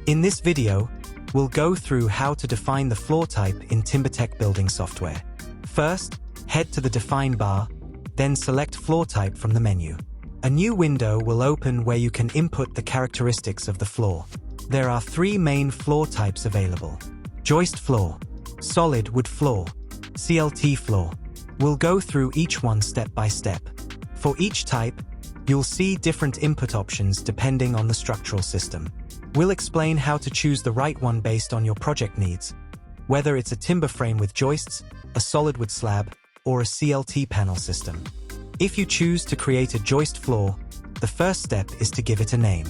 In this video, we'll go through how to define the floor type in TimberTech Building Software. First, head to the Define bar, then select Floor Type from the menu. A new window will open where you can input the characteristics of the floor. There are three main floor types available: joist floor, solid wood floor, CLT floor. We'll go through each one step by step. For each type, you'll see different input options depending on the structural system. We'll explain how to choose the right one based on your project needs, whether it's a timber frame with joists, a solid wood slab, or a CLT panel system. If you choose to create a joist floor, the first step is to give it a name.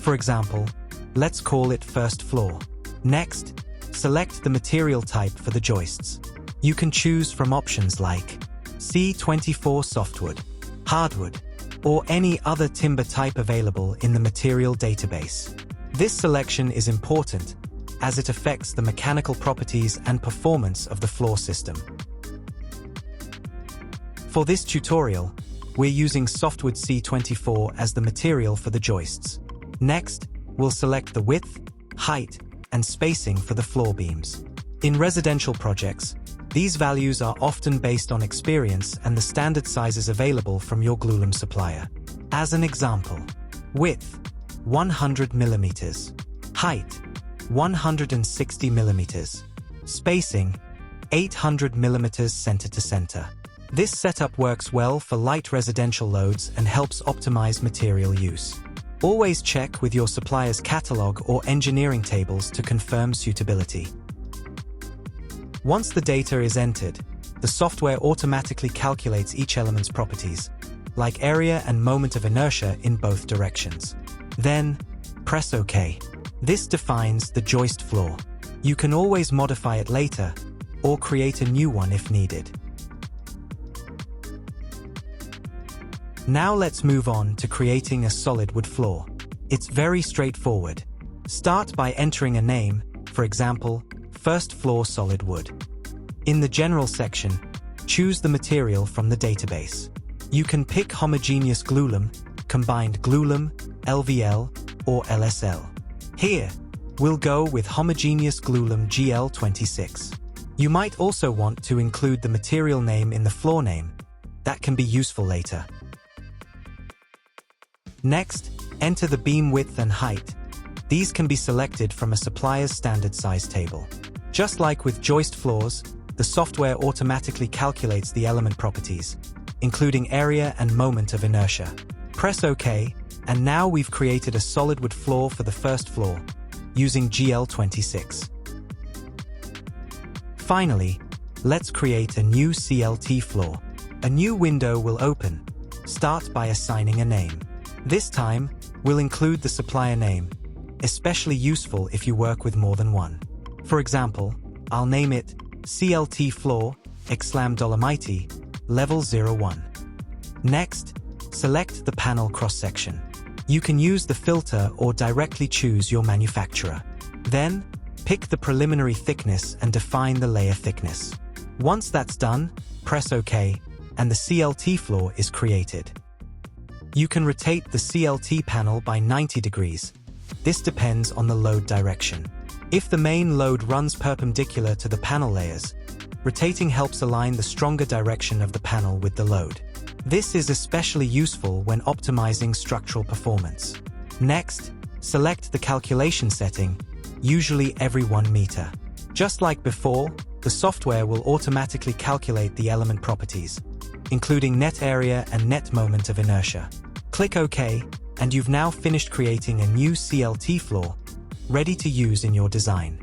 For example, let's call it first floor. Next, select the material type for the joists. You can choose from options like C24 softwood, hardwood, or any other timber type available in the material database. This selection is important as it affects the mechanical properties and performance of the floor system. For this tutorial, we're using softwood C24 as the material for the joists. Next, we'll select the width, height, and spacing for the floor beams. In residential projects, these values are often based on experience and the standard sizes available from your glulam supplier. As an example, width 100 mm, height 160 mm, spacing 800 mm center to center. This setup works well for light residential loads and helps optimize material use. Always check with your supplier's catalog or engineering tables to confirm suitability. Once the data is entered, the software automatically calculates each element's properties, like area and moment of inertia in both directions. Then, press OK. This defines the joist floor. You can always modify it later, or create a new one if needed. Now let's move on to creating a solid wood floor. It's very straightforward. Start by entering a name, for example, first floor solid wood. In the general section, choose the material from the database. You can pick homogeneous glulam, combined glulam, LVL, or LSL. Here, we'll go with homogeneous glulam GL26. You might also want to include the material name in the floor name. That can be useful later. Next, enter the beam width and height. These can be selected from a supplier's standard size table. Just like with joist floors, the software automatically calculates the element properties, including area and moment of inertia. Press OK, and now we've created a solid wood floor for the first floor, using GL26. Finally, let's create a new CLT floor. A new window will open. Start by assigning a name. This time, we'll include the supplier name, especially useful if you work with more than one. For example, I'll name it CLT Floor, Dolomite, Level 01. Next, select the panel cross-section. You can use the filter or directly choose your manufacturer. Then, pick the preliminary thickness and define the layer thickness. Once that's done, press OK, and the CLT floor is created. You can rotate the CLT panel by 90 degrees. This depends on the load direction. If the main load runs perpendicular to the panel layers, rotating helps align the stronger direction of the panel with the load. This is especially useful when optimizing structural performance. Next, select the calculation setting, usually every 1 meter. Just like before, the software will automatically calculate the element properties, including net area and net moment of inertia. Click OK, and you've now finished creating a new CLT floor, ready to use in your design.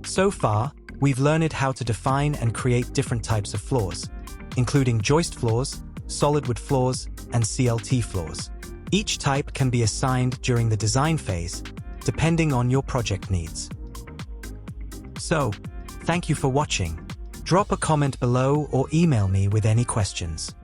So far, we've learned how to define and create different types of floors, including joist floors, solid wood floors, and CLT floors. Each type can be assigned during the design phase, depending on your project needs. So, thank you for watching. Drop a comment below or email me with any questions.